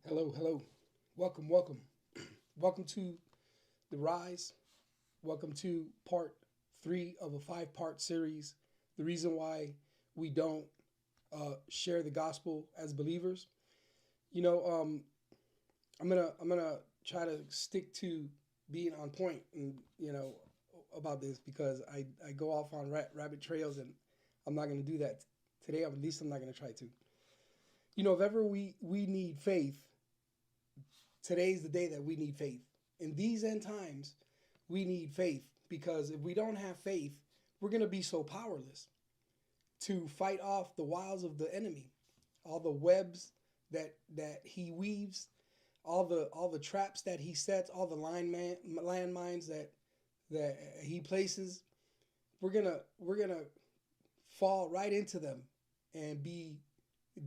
Hello, hello. Welcome, welcome. Welcome to The Rise. Welcome to part three of a five-part series. The reason why we don't share the gospel as believers. You know, I'm gonna try to stick to being on point and about this because I go off on rabbit trails and I'm not gonna do that today. At least I'm not gonna try to. If ever we need faith, today's the day that we need faith. In these end times, we need faith because if we don't have faith, we're going to be so powerless to fight off the wiles of the enemy, all the webs that he weaves, all the traps that he sets, all the landmines that he places. We're gonna fall right into them and be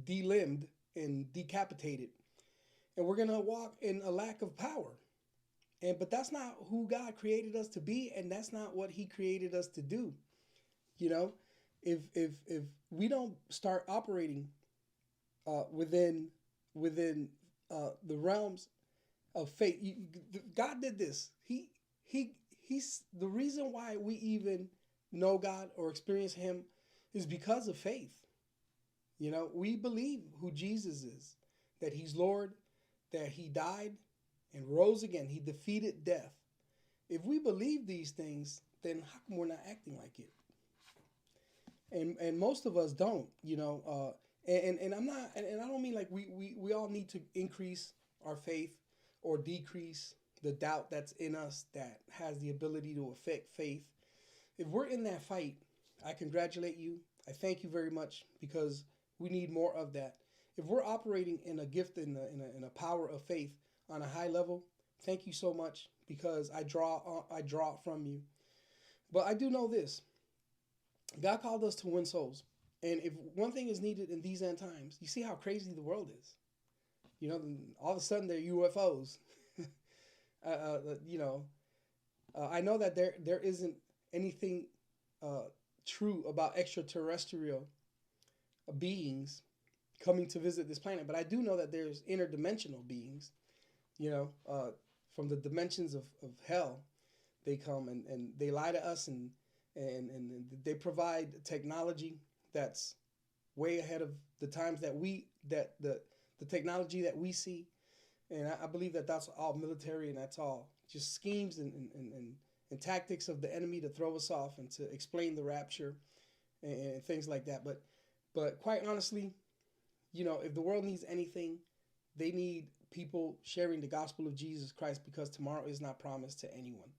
delimbed and decapitated, and we're gonna walk in a lack of power. But that's not who God created us to be, and that's not what He created us to do. You know, if we don't start operating within the realms of faith, God did this. He's the reason why we even know God or experience Him is because of faith. We believe who Jesus is, that He's Lord, that He died and rose again. He defeated death. If we believe these things, then how come we're not acting like it? And most of us don't, and I'm not, and I don't mean like we all need to increase our faith or decrease the doubt that's in us that has the ability to affect faith. If we're in that fight, I congratulate you. I thank you very much because we need more of that. If we're operating in a gift in a power of faith on a high level, thank you so much because I draw from you. But I do know this: God called us to win souls, and if one thing is needed in these end times, you see how crazy the world is. All of a sudden they're UFOs. uh, uh, you know, I know that there isn't anything uh, true about extraterrestrial beings coming to visit this planet, but I do know that there's interdimensional beings. You know, from the dimensions of hell, they come and they lie to us and they provide technology that's way ahead of the times that the technology that we see. And I believe that that's all military and that's all just schemes and tactics of the enemy to throw us off and to explain the rapture and things like that. But quite honestly, if the world needs anything, they need people sharing the gospel of Jesus Christ because tomorrow is not promised to anyone.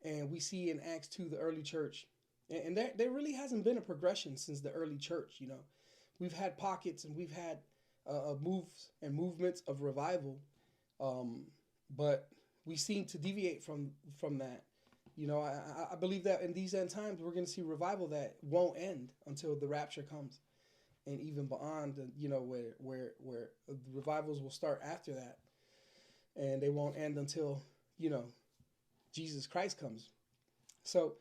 And we see in Acts 2 the early church, and there really hasn't been a progression since the early church. We've had pockets and we've had moves and movements of revival, um, but we seem to deviate from that. I believe that in these end times we're going to see revival that won't end until the rapture comes, and even beyond, where the revivals will start after that, and they won't end until you know Jesus Christ comes. So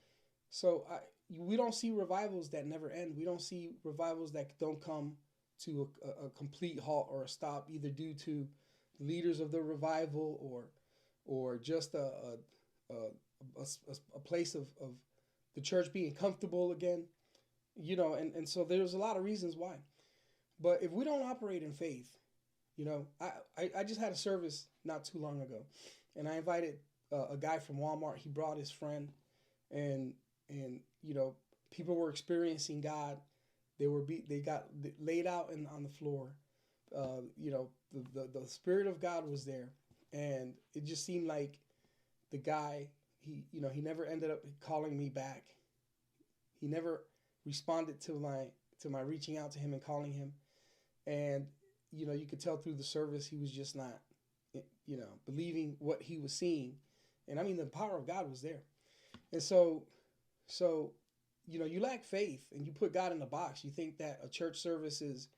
we don't see revivals that never end. We don't see revivals that don't come to a complete halt or a stop, either due to the leaders of the revival or just a place of the church being comfortable again. And so there's a lot of reasons why. But if we don't operate in faith, I just had a service not too long ago, and I invited a guy from Walmart. He brought his friend, and people were experiencing God. They got laid out on the floor. The spirit of God was there, and it just seemed like the guy, he never ended up calling me back. He never responded to my reaching out to him and calling him, and you could tell through the service he was just not believing what he was seeing, and I mean the power of God was there. And so you lack faith and you put God in a box. You think that a church service is,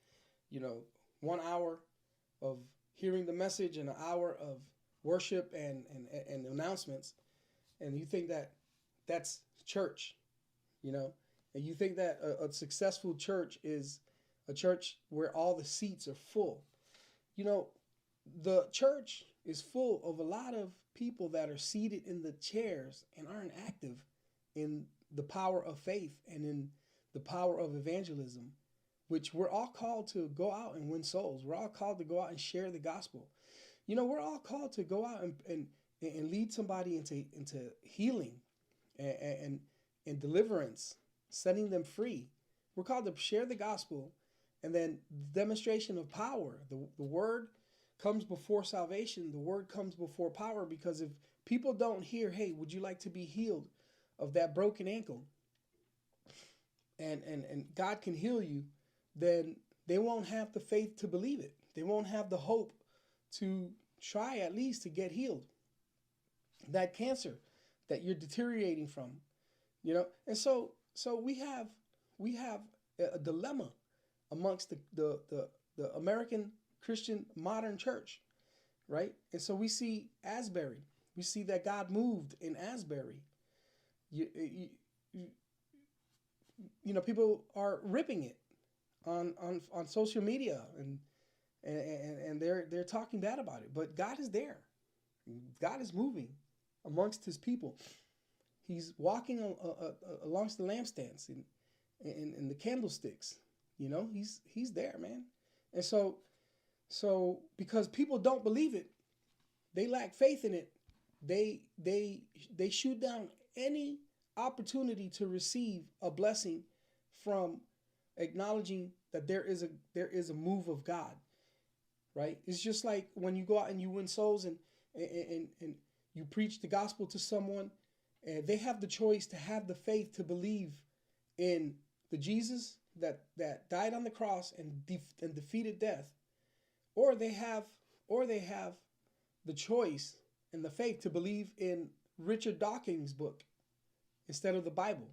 1 hour of hearing the message and an hour of worship and announcements, and you think that that's church, you know, and you think that a successful church is a church where all the seats are full. You know, the church is full of a lot of people that are seated in the chairs and aren't active in the power of faith and in the power of evangelism, which we're all called to go out and win souls. We're all called to go out and share the gospel. You know, we're all called to go out and lead somebody into healing and, and, and deliverance, setting them free. We're called to share the gospel, and then demonstration of power. The word comes before salvation. The word comes before power, because if people don't hear, hey, would you like to be healed of that broken ankle? And God can heal you, then they won't have the faith to believe it. They won't have the hope to try at least to get healed. That cancer that you're deteriorating from, you know. And so we have a dilemma amongst the American Christian modern church, right? And so we see Asbury. We see that God moved in Asbury. You, you know, people are ripping it on social media, and they're talking bad about it. But God is there. God is moving amongst His people. He's walking amongst the lampstands and the candlesticks. You know, he's there, man. And so because people don't believe it, they lack faith in it. They shoot down any opportunity to receive a blessing from acknowledging that there is a move of God, right? It's just like when you go out and you win souls and you preach the gospel to someone, and they have the choice to have the faith to believe in the Jesus that died on the cross and defeated death, or they have the choice and the faith to believe in Richard Dawkins' book instead of the Bible.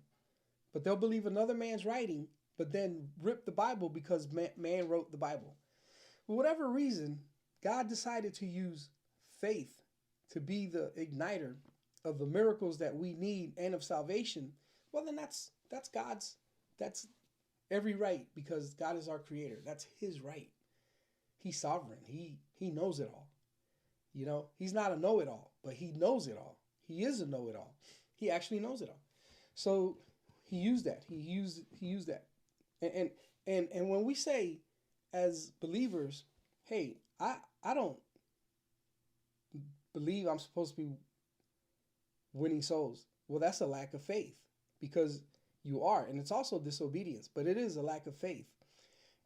But they'll believe another man's writing, but then rip the Bible because man wrote the Bible. For whatever reason, God decided to use faith to be the igniter of the miracles that we need and of salvation. Well, then that's God's, that's every right, because God is our creator. That's His right. He's sovereign. He knows it all. You know, He's not a know-it-all, but He knows it all. He is a know-it-all. He actually knows it all. So He used that. He used that. And when we say as believers, hey, I don't believe I'm supposed to be winning souls. Well, that's a lack of faith, because you are, and it's also disobedience, but it is a lack of faith.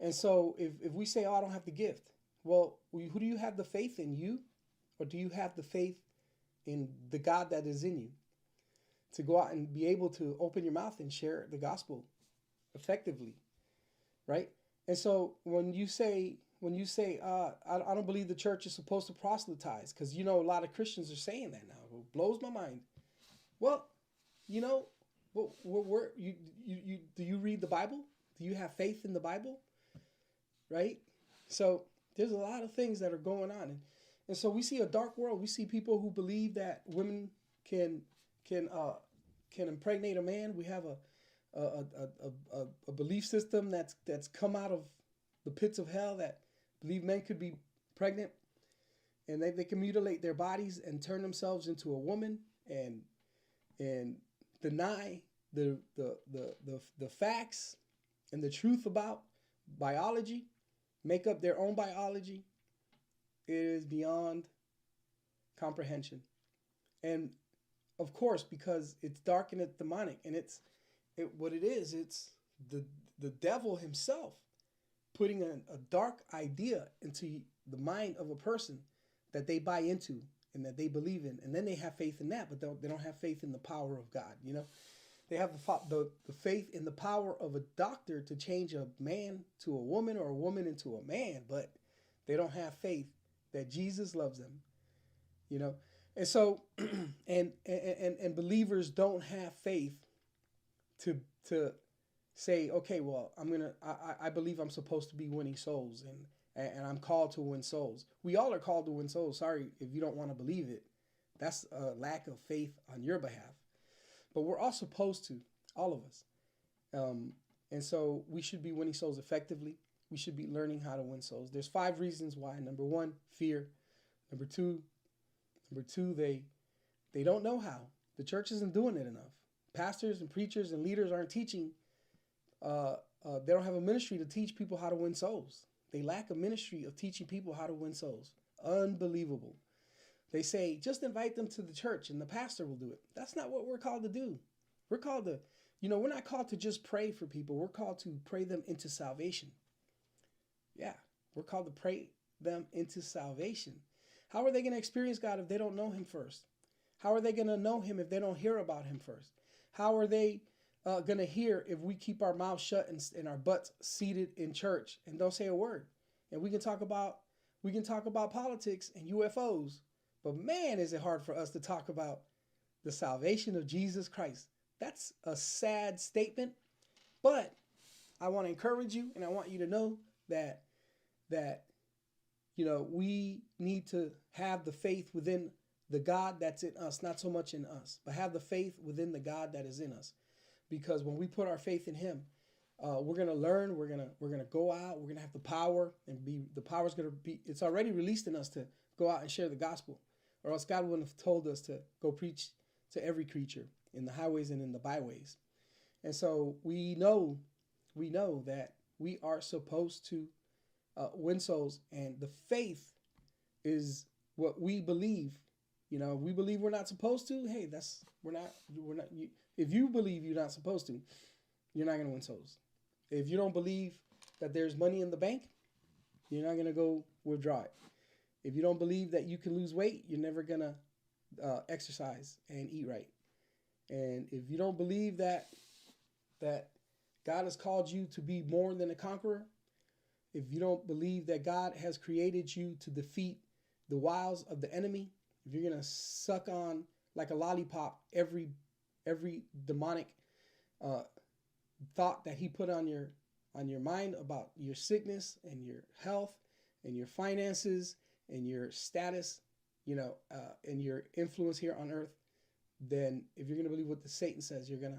And so if we say, oh, I don't have the gift, well, who do you have the faith in, you? Or do you have the faith in the God that is in you to go out and be able to open your mouth and share the gospel effectively, right? And so when you say, I don't believe the church is supposed to proselytize, because, you know, a lot of Christians are saying that now. It blows my mind. Well, you know, do you read the Bible? Do you have faith in the Bible? Right? So there's a lot of things that are going on. And so we see a dark world. We see people who believe that women can impregnate a man. We have a belief system that's come out of the pits of hell that believe men could be pregnant, and they can mutilate their bodies and turn themselves into a woman and deny the facts and the truth about biology, make up their own biology. It is beyond comprehension. And of course, because it's dark and it's demonic, and it's the devil himself putting a dark idea into the mind of a person that they buy into and that they believe in, and then they have faith in that, but they don't have faith in the power of God. You know, they have the faith in the power of a doctor to change a man to a woman or a woman into a man, but they don't have faith that Jesus loves them. You know, and so and believers don't have faith to say, okay, well, I believe I'm supposed to be winning souls, and I'm called to win souls. We all are called to win souls. Sorry if you don't want to believe it. That's a lack of faith on your behalf. But we're all supposed to, all of us. And so we should be winning souls effectively. we should be learning how to win souls. There's 5 reasons why. Number 1, fear. Number 2, they don't know how. The church isn't doing it enough. Pastors and preachers and leaders aren't teaching. They don't have a ministry to teach people how to win souls. They lack a ministry of teaching people how to win souls. Unbelievable. They say, just invite them to the church and the pastor will do it. That's not what we're called to do. We're called to, we're not called to just pray for people. We're called to pray them into salvation. Yeah, we're called to pray them into salvation. How are they going to experience God if they don't know him first? How are they going to know him if they don't hear about him first? How are they going to hear if we keep our mouths shut and our butts seated in church and don't say a word? And we can talk about politics and UFOs, but man, is it hard for us to talk about the salvation of Jesus Christ. That's a sad statement, but I want to encourage you, and I want you to know that we need to have the faith within the God that's in us, not so much in us, but have the faith within the God that is in us. Because when we put our faith in him, we're going to learn, we're going to go out, we're going to have the power, and the power is going to be, it's already released in us to go out and share the gospel, or else God wouldn't have told us to go preach to every creature in the highways and in the byways. And so we know that we are supposed to win souls, and the faith is what we believe. We believe we're not supposed to. Hey, we're not. If you believe you're not supposed to, you're not going to win souls. If you don't believe that there's money in the bank, you're not going to go withdraw it. If you don't believe that you can lose weight, you're never going to exercise and eat right. And if you don't believe that God has called you to be more than a conqueror, if you don't believe that God has created you to defeat the wiles of the enemy, if you're going to suck on like a lollipop every demonic thought that he put on your mind about your sickness and your health and your finances and your status, and your influence here on earth, then if you're going to believe what the Satan says, you're going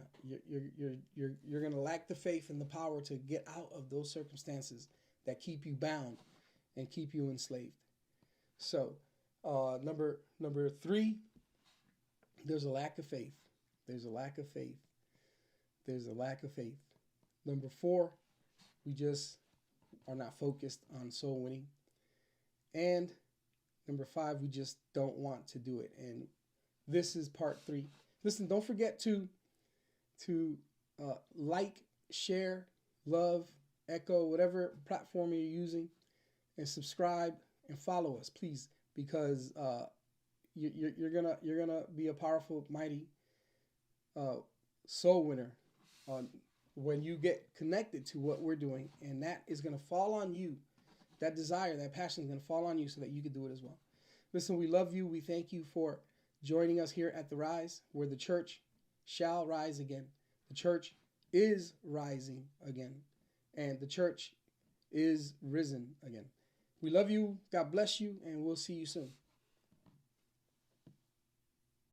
to lack the faith and the power to get out of those circumstances that keep you bound and keep you enslaved. So, number 3, there's a lack of faith. There's a lack of faith. There's a lack of faith. Number 4, we just are not focused on soul winning. And number 5, we just don't want to do it. And this is part 3. Listen, don't forget to like, share, love, echo, whatever platform you're using, and subscribe and follow us, please, because you're gonna be a powerful, mighty soul winner when you get connected to what we're doing, and that is gonna fall on you. That desire, that passion is gonna fall on you so that you can do it as well. Listen, we love you. We thank you for joining us here at The Rise, where the church shall rise again. The church is rising again, and the church is risen again. We love you. God bless you, and we'll see you soon.